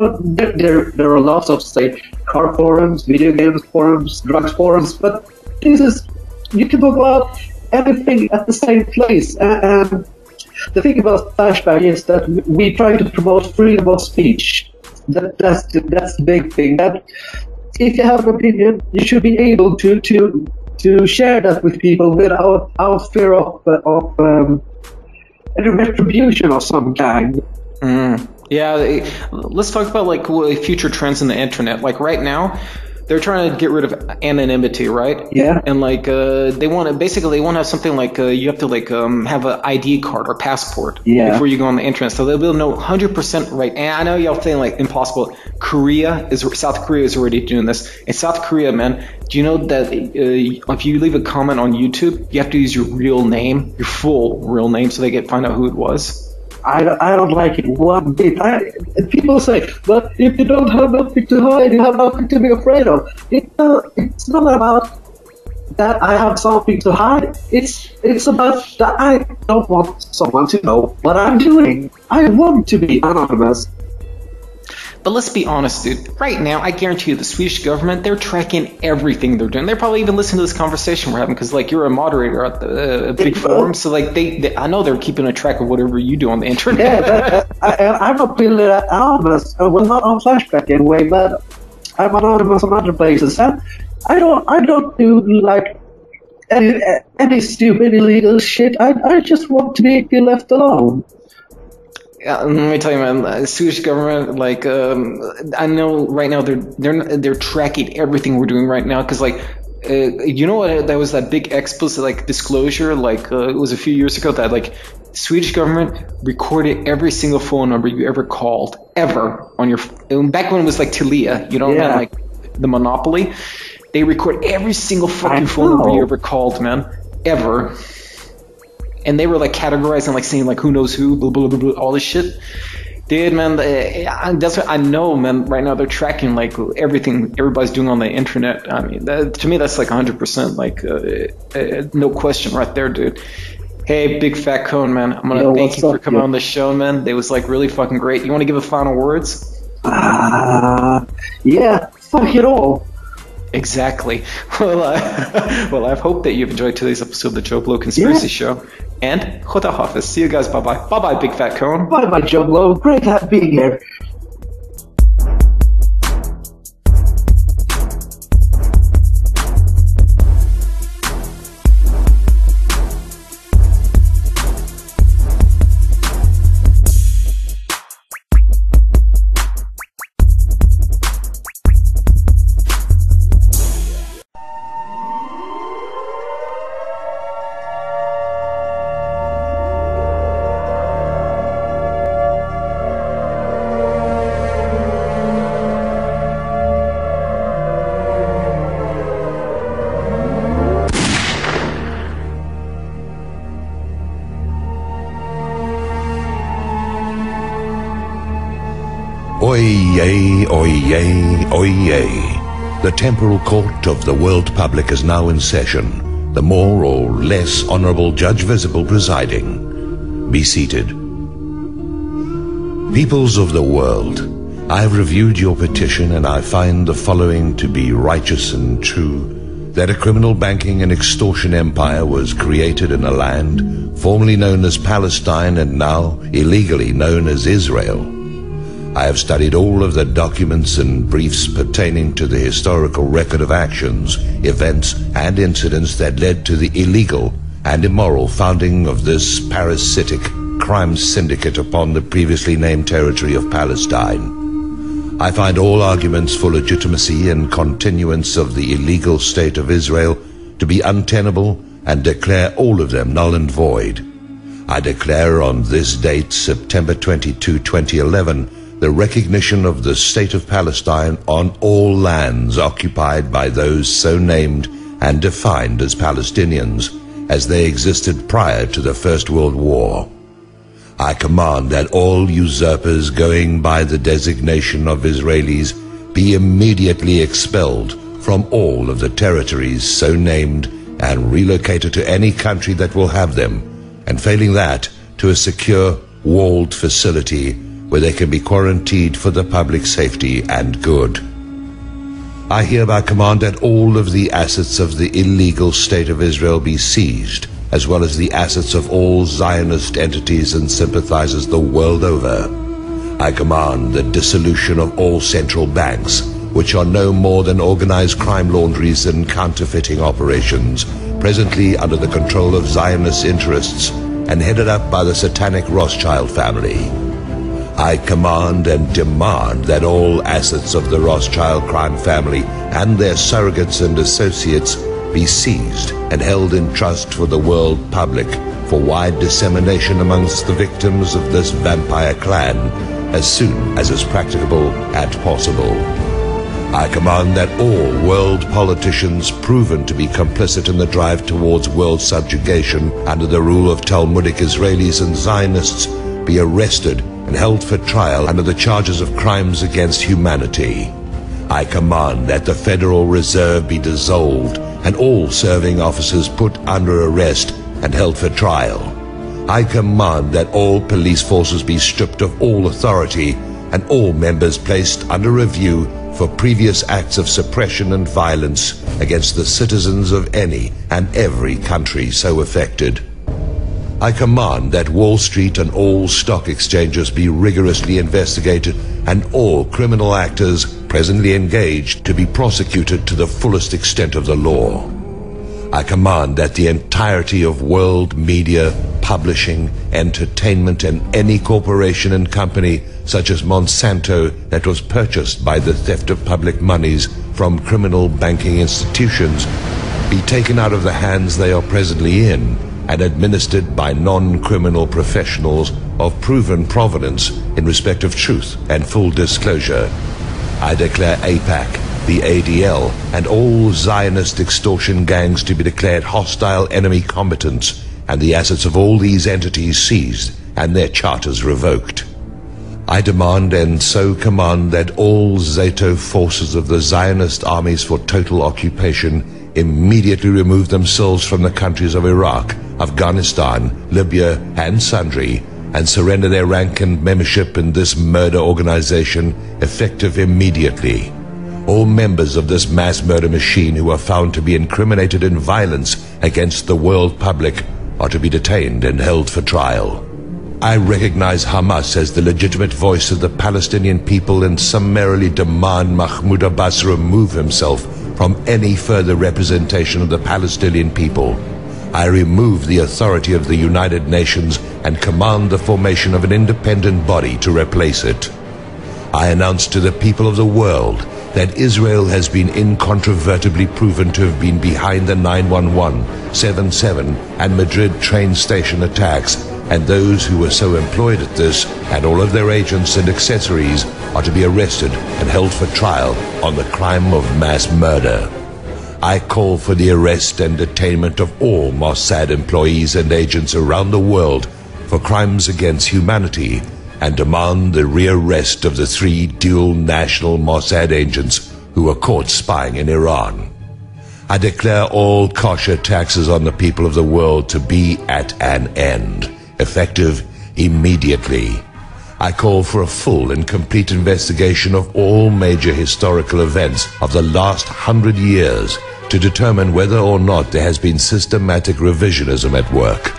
There are lots of, say, car forums, video games forums, drugs forums, but this is, you can talk about everything at the same place. And the thing about Flashback is that we try to promote freedom of speech. That's the big thing. That if you have an opinion, you should be able to share that with people without fear of any retribution of some kind. Yeah, let's talk about like future trends in the internet. Like right now, they're trying to get rid of anonymity, right? Yeah. And like they want to have something like you have to like have an ID card or passport before you go on the internet, so they'll know 100% right. And I know y'all think like impossible. South Korea is already doing this. In South Korea, man, do you know that if you leave a comment on YouTube, you have to use your real name, your full real name, so they can find out who it was? I don't like it one bit. People say, but if you don't have nothing to hide, you have nothing to be afraid of. It's not about that I have something to hide. It's about that I don't want someone to know what I'm doing. I want to be anonymous. But let's be honest, dude. Right now, I guarantee you the Swedish government, they're tracking everything they're doing. They're probably even listening to this conversation we're having because, like, you're a moderator at the big forum. So, like, they I know they're keeping a track of whatever you do on the internet. Yeah, I'm not really anonymous. Well, not on Flashback anyway, but I'm anonymous on other places. And I don't do, like, any stupid illegal shit. I just want to be left alone. Let me tell you, man. The Swedish government, like, I know right now they're tracking everything we're doing right now. Because, like, you know what? That was that big explicit like disclosure. Like, it was a few years ago that like Swedish government recorded every single phone number you ever called ever on your. Back when it was like Telia, you know, like the monopoly. They record every single fucking phone number you ever called, man, ever. And they were like categorizing, like saying like who knows who, blah, blah, blah, blah, all this shit. Dude, man, that's what I know, man. Right now they're tracking like everything everybody's doing on the internet. I mean, to me, that's like 100%, like no question right there, dude. Hey, BigFatCone, man, I'm gonna thank you for coming on the show, man. It was like really fucking great. You want to give a final words? Yeah, fuck it all. Exactly. Well, I hope that you've enjoyed today's episode of the Joe Blow Conspiracy Show. And Khoda Hafiz. See you guys. Bye-bye. Bye-bye, BigFatCone. Bye-bye, Joe Blow. Great being here. Oyez, oyez, oyez. The temporal court of the world public is now in session. The more or less honorable Judge Visible presiding. Be seated. Peoples of the world, I have reviewed your petition and I find the following to be righteous and true. That a criminal banking and extortion empire was created in a land formerly known as Palestine and now illegally known as Israel. I have studied all of the documents and briefs pertaining to the historical record of actions, events, and incidents that led to the illegal and immoral founding of this parasitic crime syndicate upon the previously named territory of Palestine. I find all arguments for legitimacy and continuance of the illegal state of Israel to be untenable and declare all of them null and void. I declare on this date, September 22, 2011, the recognition of the state of Palestine on all lands occupied by those so named and defined as Palestinians, as they existed prior to the First World War. I command that all usurpers going by the designation of Israelis be immediately expelled from all of the territories so named and relocated to any country that will have them, and failing that, to a secure, walled facility where they can be quarantined for the public safety and good. I hereby command that all of the assets of the illegal State of Israel be seized, as well as the assets of all Zionist entities and sympathizers the world over. I command the dissolution of all central banks, which are no more than organized crime laundries and counterfeiting operations, presently under the control of Zionist interests and headed up by the satanic Rothschild family. I command and demand that all assets of the Rothschild crime family and their surrogates and associates be seized and held in trust for the world public for wide dissemination amongst the victims of this vampire clan as soon as is practicable and possible. I command that all world politicians proven to be complicit in the drive towards world subjugation under the rule of Talmudic Israelis and Zionists be arrested and held for trial under the charges of crimes against humanity. I command that the Federal Reserve be dissolved and all serving officers put under arrest and held for trial. I command that all police forces be stripped of all authority and all members placed under review for previous acts of suppression and violence against the citizens of any and every country so affected. I command that Wall Street and all stock exchanges be rigorously investigated and all criminal actors presently engaged to be prosecuted to the fullest extent of the law. I command that the entirety of world media, publishing, entertainment, and any corporation and company such as Monsanto that was purchased by the theft of public monies from criminal banking institutions be taken out of the hands they are presently in and administered by non-criminal professionals of proven provenance in respect of truth and full disclosure. I declare AIPAC, the ADL, and all Zionist extortion gangs to be declared hostile enemy combatants, and the assets of all these entities seized and their charters revoked. I demand and so command that all Zato forces of the Zionist armies for total occupation immediately remove themselves from the countries of Iraq, Afghanistan, Libya, and sundry, and surrender their rank and membership in this murder organization effective immediately. All members of this mass murder machine who are found to be incriminated in violence against the world public are to be detained and held for trial. I recognize Hamas as the legitimate voice of the Palestinian people and summarily demand Mahmoud Abbas remove himself from any further representation of the Palestinian people. I remove the authority of the United Nations and command the formation of an independent body to replace it. I announce to the people of the world that Israel has been incontrovertibly proven to have been behind the 9/11, 7/7, and Madrid train station attacks, and those who were so employed at this and all of their agents and accessories are to be arrested and held for trial on the crime of mass murder. I call for the arrest and detainment of all Mossad employees and agents around the world for crimes against humanity and demand the rearrest of the 3 dual national Mossad agents who were caught spying in Iran. I declare all kosher taxes on the people of the world to be at an end, effective immediately. I call for a full and complete investigation of all major historical events of the last 100 years to determine whether or not there has been systematic revisionism at work.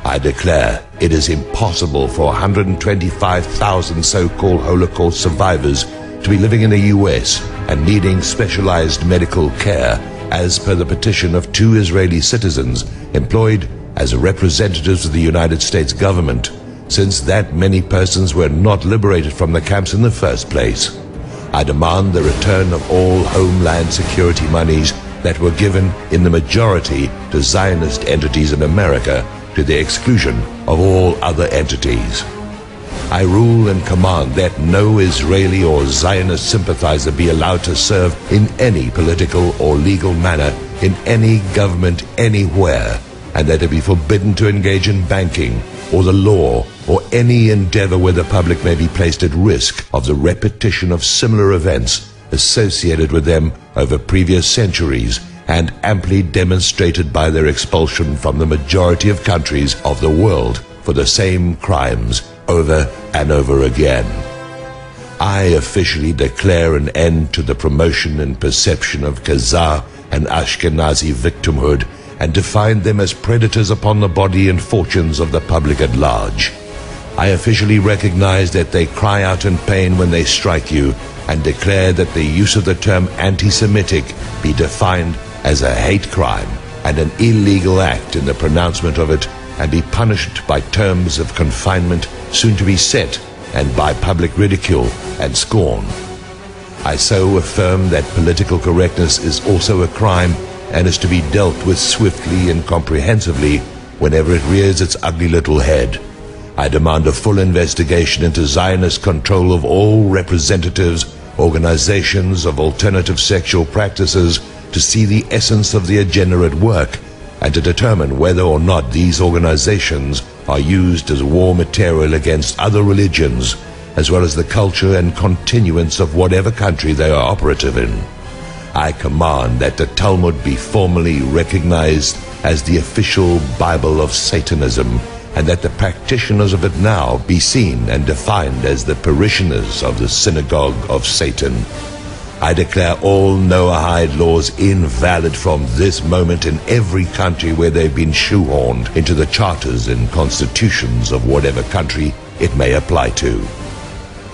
I declare it is impossible for 125,000 so-called Holocaust survivors to be living in the US and needing specialized medical care as per the petition of 2 Israeli citizens employed as representatives of the United States government, since that many persons were not liberated from the camps in the first place. I demand the return of all Homeland Security monies that were given in the majority to Zionist entities in America to the exclusion of all other entities. I rule and command that no Israeli or Zionist sympathizer be allowed to serve in any political or legal manner in any government anywhere, and that it be forbidden to engage in banking or the law or any endeavor where the public may be placed at risk of the repetition of similar events associated with them over previous centuries and amply demonstrated by their expulsion from the majority of countries of the world for the same crimes over and over again. I officially declare an end to the promotion and perception of Khazar and Ashkenazi victimhood and define them as predators upon the body and fortunes of the public at large. I officially recognize that they cry out in pain when they strike you and declare that the use of the term anti-Semitic be defined as a hate crime and an illegal act in the pronouncement of it, and be punished by terms of confinement soon to be set and by public ridicule and scorn. I so affirm that political correctness is also a crime and is to be dealt with swiftly and comprehensively whenever it rears its ugly little head. I demand a full investigation into Zionist control of all representatives, organizations of alternative sexual practices to see the essence of the agenda at work and to determine whether or not these organizations are used as war material against other religions, as well as the culture and continuance of whatever country they are operative in. I command that the Talmud be formally recognized as the official Bible of Satanism, and that the practitioners of it now be seen and defined as the parishioners of the synagogue of Satan. I declare all Noahide laws invalid from this moment in every country where they've been shoehorned into the charters and constitutions of whatever country it may apply to.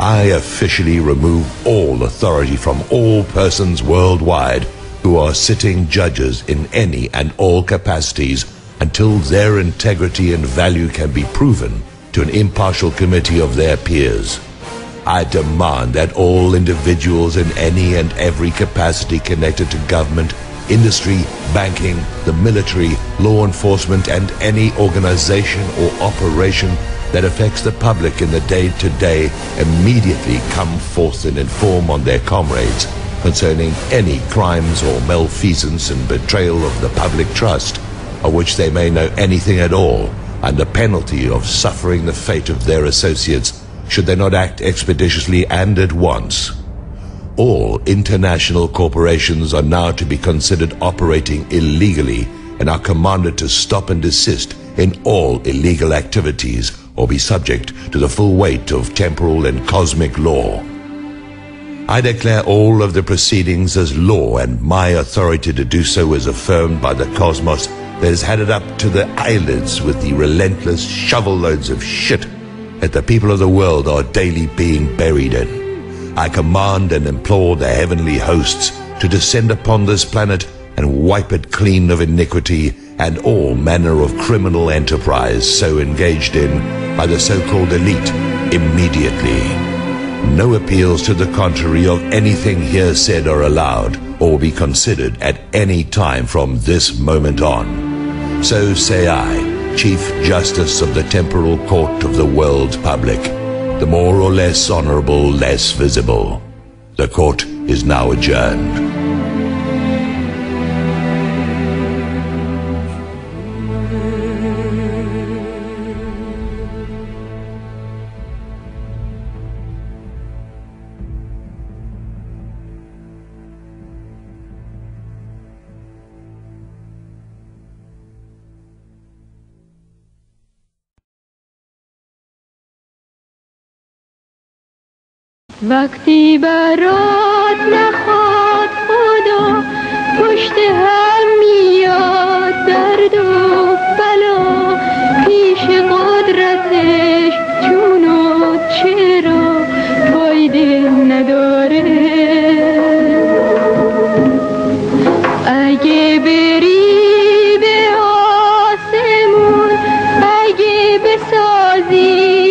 I officially remove all authority from all persons worldwide who are sitting judges in any and all capacities until their integrity and value can be proven to an impartial committee of their peers. I demand that all individuals in any and every capacity connected to government, industry, banking, the military, law enforcement, and any organization or operation that affects the public in the day-to-day immediately come forth and inform on their comrades concerning any crimes or malfeasance and betrayal of the public trust, of which they may know anything at all, under penalty of suffering the fate of their associates should they not act expeditiously and at once. All international corporations are now to be considered operating illegally and are commanded to stop and desist in all illegal activities or be subject to the full weight of temporal and cosmic law. I declare all of the proceedings as law, and my authority to do so is affirmed by the cosmos that has had it up to the eyelids with the relentless shovel loads of shit that the people of the world are daily being buried in. I command and implore the heavenly hosts to descend upon this planet and wipe it clean of iniquity and all manner of criminal enterprise so engaged in by the so-called elite immediately. No appeals to the contrary of anything here said are allowed or be considered at any time from this moment on. So say I, Chief Justice of the Temporal Court of the World's Public, the more or less honorable, less visible. The court is now adjourned. وقتی برات نخواد خدا پشت هم میاد درد و بلا پیش قدرتش جون و چرا فایده نداره اگه بری به آسمون اگه بسازی